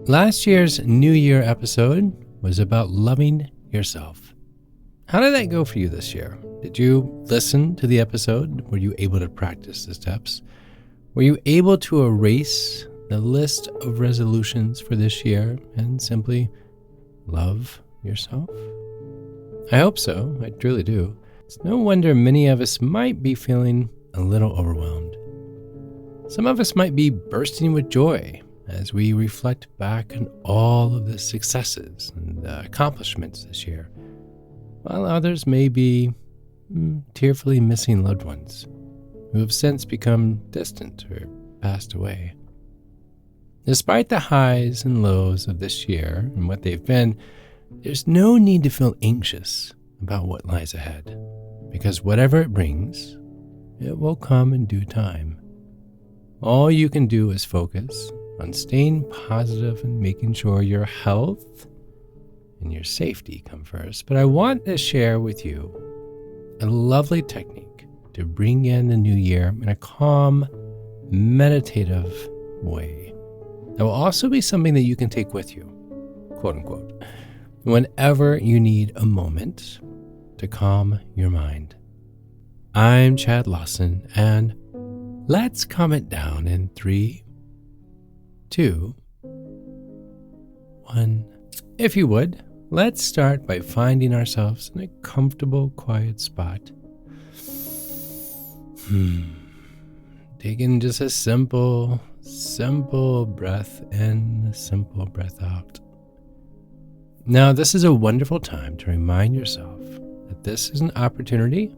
Last year's New Year episode was about loving yourself. How did that go for you this year? Did you listen to the episode? Were you able to practice the steps? Were you able to erase the list of resolutions for this year and simply love yourself? I hope so. I truly do. It's no wonder many of us might be feeling a little overwhelmed. Some of us might be bursting with joy as we reflect back on all of the successes and accomplishments this year, while others may be tearfully missing loved ones who have since become distant or passed away. Despite the highs and lows of this year and what they've been, there's no need to feel anxious about what lies ahead, because whatever it brings, it will come in due time. All you can do is focus on staying positive and making sure your health and your safety come first. But I want to share with you a lovely technique to bring in the new year in a calm, meditative way. That will also be something that you can take with you, quote unquote, whenever you need a moment to calm your mind. I'm Chad Lawson, and let's calm it down in 3, 2, 1. If you would, let's start by finding ourselves in a comfortable, quiet spot. Taking just a simple breath in, a simple breath out. Now, this is a wonderful time to remind yourself that this is an opportunity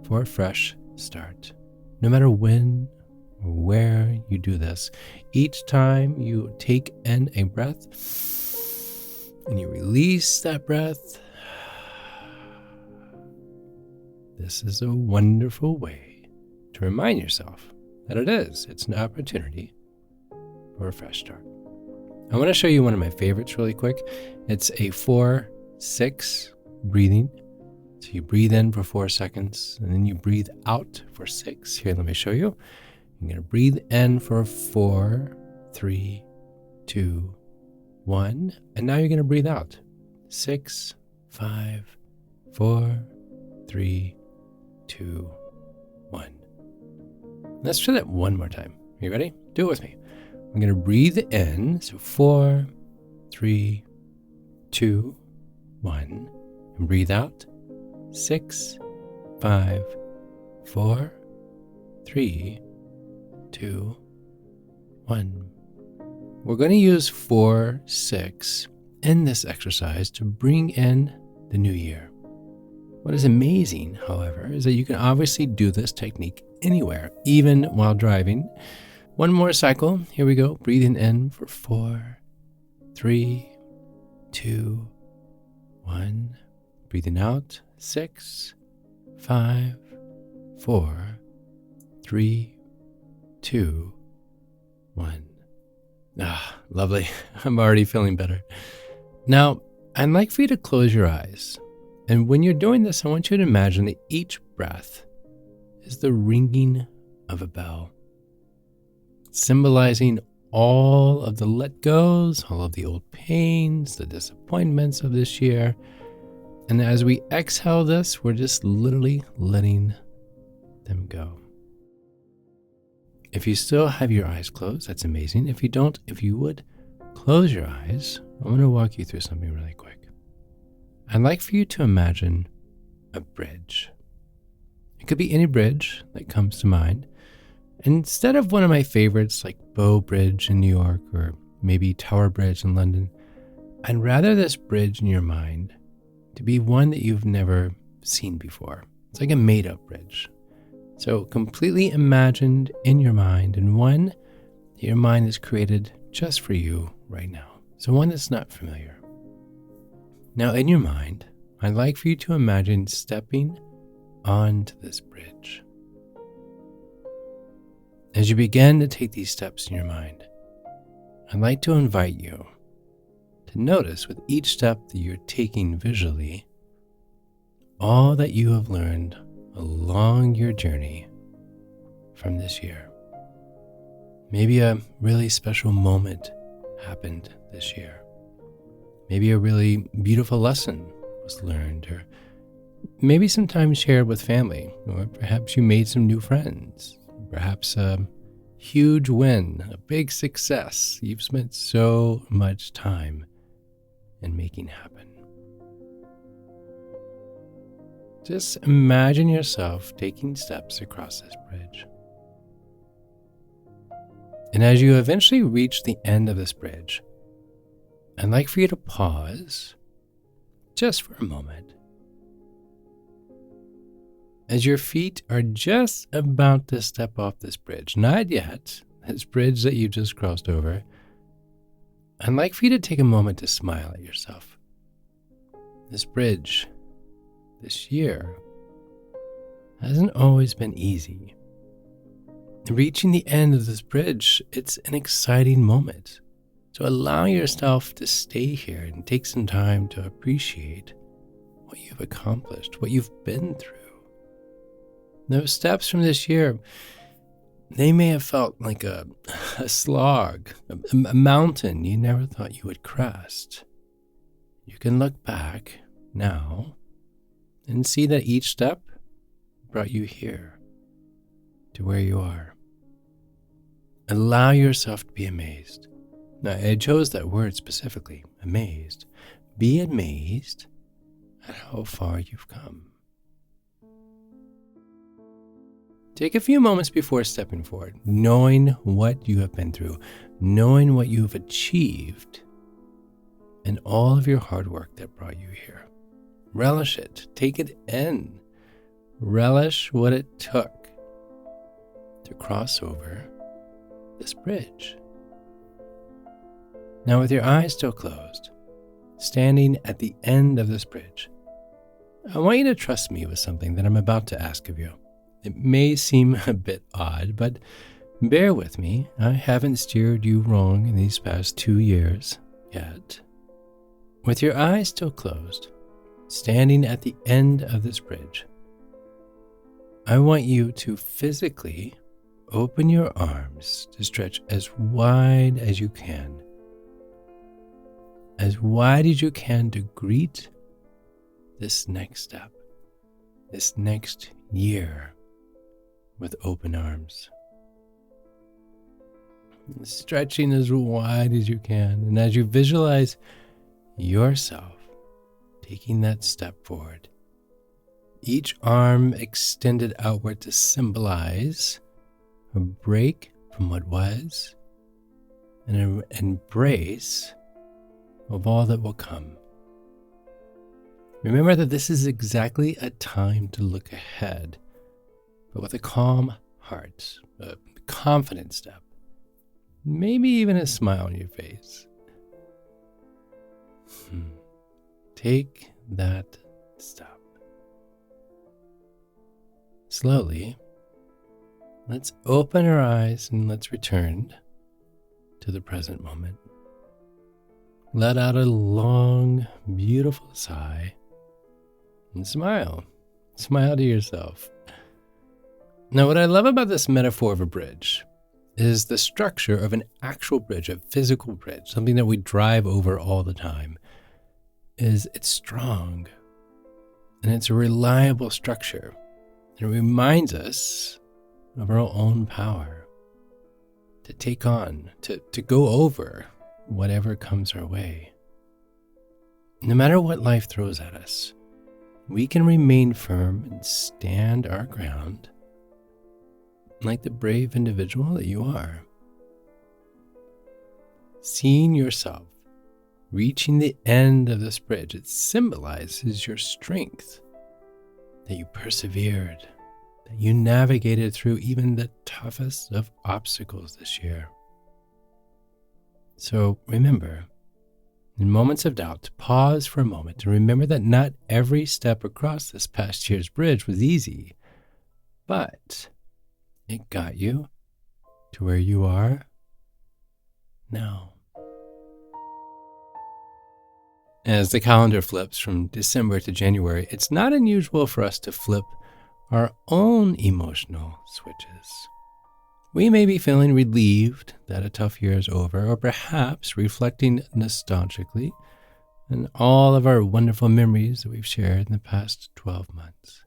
for a fresh start. No matter when or where you do this, each time you take in a breath and you release that breath, this is a wonderful way to remind yourself that it's an opportunity for a fresh start. I want to show you one of my favorites really quick. It's a 4-6 breathing. So you breathe in for 4 seconds and then you breathe out for 6. Here, let me show you. You're going to breathe in for 4, 3, 2, 1. And now you're going to breathe out. 6, 5, 4, 3, 2, 1. Let's try that one more time. Are you ready? Do it with me. I'm going to breathe in. So 4, 3, 2, 1. And breathe out. 6, 5, 4, 3, 2, 1. We're going to use 4, 6 in this exercise to bring in the new year. What is amazing, however, is that you can obviously do this technique anywhere, even while driving. One more cycle. Here we go. Breathing in for 4, 3, 2, 1. Breathing out. 6, 5, 4, 3, 2, 1. Lovely. I'm already feeling better. Now, I'd like for you to close your eyes. And when you're doing this, I want you to imagine that each breath is the ringing of a bell, symbolizing all of the let goes, all of the old pains, the disappointments of this year. And as we exhale this, we're just literally letting them go. If you still have your eyes closed, that's amazing. If you don't, if you would close your eyes, I'm going to walk you through something really quick. I'd like for you to imagine a bridge. It could be any bridge that comes to mind. Instead of one of my favorites like Bow Bridge in New York or maybe Tower Bridge in London, I'd rather this bridge in your mind to be one that you've never seen before. It's like a made-up bridge. So completely imagined in your mind, and one that your mind has created just for you right now. So one that's not familiar. Now in your mind, I'd like for you to imagine stepping onto this bridge. As you begin to take these steps in your mind, I'd like to invite you to notice with each step that you're taking visually all that you have learned along your journey from this year. Maybe a really special moment happened this year. Maybe a really beautiful lesson was learned, or maybe some time shared with family, or perhaps you made some new friends, perhaps a huge win, a big success you've spent so much time in making happen. Just imagine yourself taking steps across this bridge. And as you eventually reach the end of this bridge, I'd like for you to pause just for a moment. As your feet are just about to step off this bridge, not yet, this bridge that you just crossed over, I'd like for you to take a moment to smile at yourself. This bridge, this year, hasn't always been easy. Reaching the end of this bridge, it's an exciting moment. So allow yourself to stay here and take some time to appreciate what you've accomplished, what you've been through. Those steps from this year, they may have felt like a slog, a mountain you never thought you would crest. You can look back now and see that each step brought you here to where you are. Allow yourself to be amazed. Now, I chose that word specifically, amazed. Be amazed at how far you've come. Take a few moments before stepping forward, knowing what you have been through, knowing what you have achieved, and all of your hard work that brought you here. Relish it. Take it in. Relish what it took to cross over this bridge. Now, with your eyes still closed, standing at the end of this bridge, I want you to trust me with something that I'm about to ask of you. It may seem a bit odd, but bear with me. I haven't steered you wrong in these past 2 years yet. With your eyes still closed, standing at the end of this bridge, I want you to physically open your arms to stretch as wide as you can. As wide as you can to greet this next step, this next year with open arms. Stretching as wide as you can. And as you visualize yourself taking that step forward, each arm extended outward to symbolize a break from what was and an embrace of all that will come. Remember that this is exactly a time to look ahead, but with a calm heart, a confident step, maybe even a smile on your face. Take that step. Slowly, let's open our eyes and let's return to the present moment. Let out a long, beautiful sigh and smile. Smile to yourself. Now, what I love about this metaphor of a bridge is the structure of an actual bridge, a physical bridge, something that we drive over all the time, is it's strong and it's a reliable structure. It reminds us of our own power to take on, to go over whatever comes our way. No matter what life throws at us, we can remain firm and stand our ground like the brave individual that you are. Seeing yourself reaching the end of this bridge, it symbolizes your strength, that you persevered, that you navigated through even the toughest of obstacles this year. So remember, in moments of doubt, to pause for a moment to remember that not every step across this past year's bridge was easy, but it got you to where you are now. As the calendar flips from December to January, it's not unusual for us to flip our own emotional switches. We may be feeling relieved that a tough year is over, or perhaps reflecting nostalgically on all of our wonderful memories that we've shared in the past 12 months.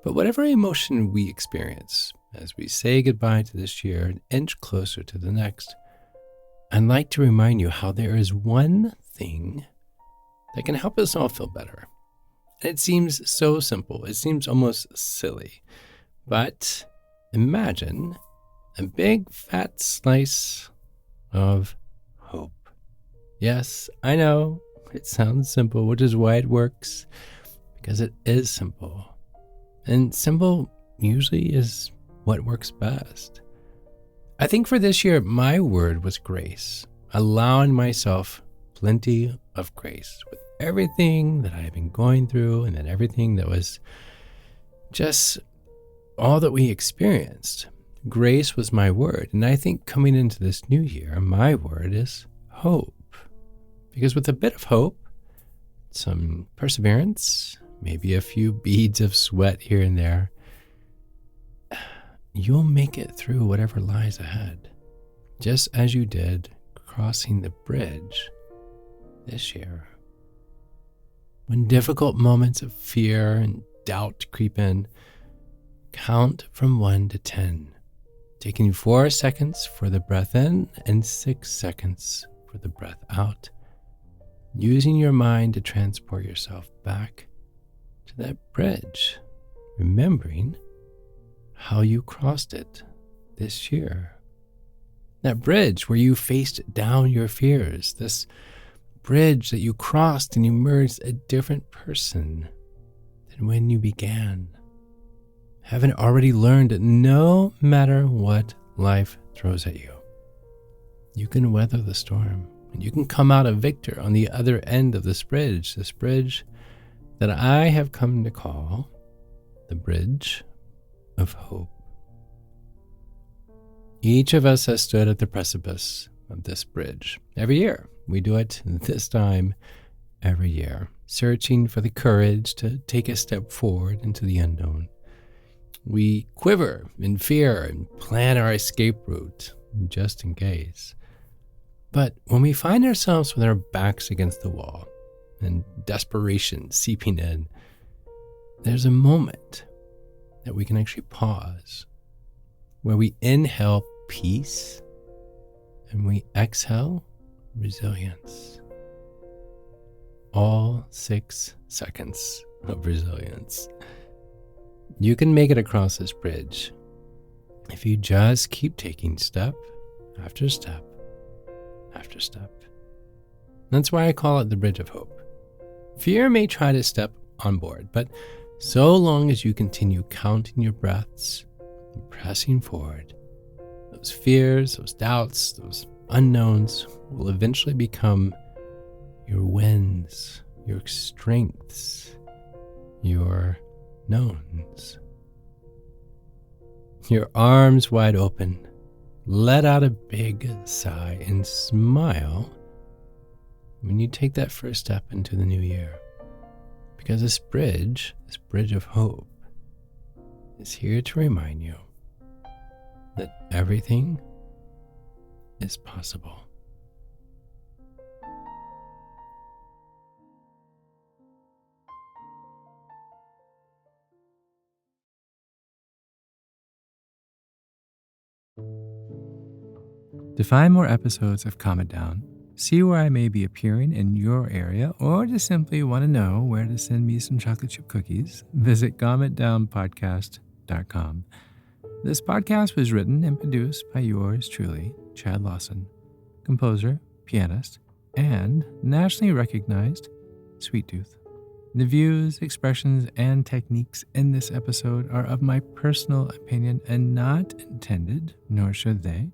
But whatever emotion we experience as we say goodbye to this year and inch closer to the next, I'd like to remind you how there is one thing that can help us all feel better. And it seems so simple. It seems almost silly. But imagine a big fat slice of hope. Yes, I know it sounds simple, which is why it works, because it is simple. And simple usually is what works best. I think for this year, my word was grace, allowing myself plenty of grace with everything that I have been going through, and then everything that was just all that we experienced. Grace was my word. And I think coming into this new year, my word is hope. Because with a bit of hope, some perseverance, maybe a few beads of sweat here and there, you'll make it through whatever lies ahead, just as you did crossing the bridge this year. When difficult moments of fear and doubt creep in, count from 1 to 10, taking 4 seconds for the breath in and 6 seconds for the breath out, using your mind to transport yourself back to that bridge, remembering how you crossed it this year. That bridge where you faced down your fears, this bridge that you crossed and emerged a different person than when you began. Having already learned that no matter what life throws at you, you can weather the storm and you can come out a victor on the other end of this bridge that I have come to call the bridge of hope. Each of us has stood at the precipice of this bridge every year. We do it this time every year, searching for the courage to take a step forward into the unknown. We quiver in fear and plan our escape route just in case. But when we find ourselves with our backs against the wall and desperation seeping in, there's a moment that we can actually pause, where we inhale peace and we exhale resilience. All 6 seconds of resilience. You can make it across this bridge if you just keep taking step after step after step. That's why I call it the bridge of hope. Fear may try to step on board, but so long as you continue counting your breaths and pressing forward, those fears, those doubts, those unknowns will eventually become your wins, your strengths, your knowns. Your arms wide open, let out a big sigh and smile when you take that first step into the new year. Because this bridge of hope, is here to remind you that everything is possible. To find more episodes of Calm It Down, see where I may be appearing in your area, or just simply want to know where to send me some chocolate chip cookies, visit calmitdownpodcast.com. This podcast was written and produced by yours truly, Chad Lawson, composer, pianist, and nationally recognized sweet tooth. The views, expressions, and techniques in this episode are of my personal opinion and not intended, nor should they,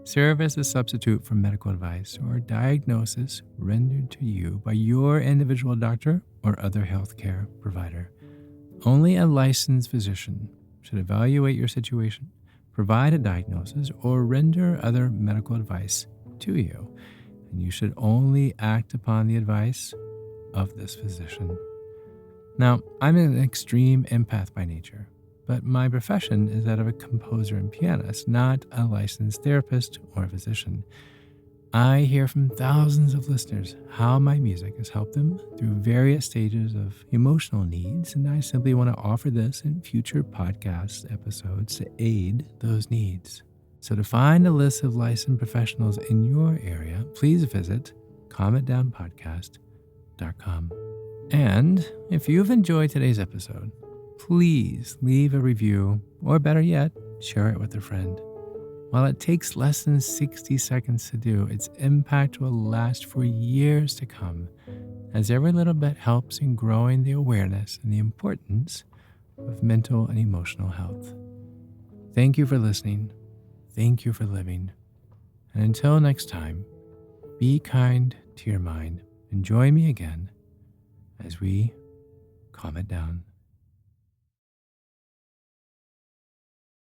serve as a substitute for medical advice or diagnosis rendered to you by your individual doctor or other healthcare provider. Only a licensed physician should evaluate your situation, provide a diagnosis, or render other medical advice to you, and you should only act upon the advice of this physician. Now, I'm an extreme empath by nature, but my profession is that of a composer and pianist, not a licensed therapist or physician. I hear from thousands of listeners how my music has helped them through various stages of emotional needs, and I simply want to offer this in future podcast episodes to aid those needs. So to find a list of licensed professionals in your area, please visit calmitdownpodcast.com. And if you've enjoyed today's episode, please leave a review, or better yet, share it with a friend. While it takes less than 60 seconds to do, its impact will last for years to come, as every little bit helps in growing the awareness and the importance of mental and emotional health. Thank you for listening. Thank you for living. And until next time, be kind to your mind and join me again as we calm it down.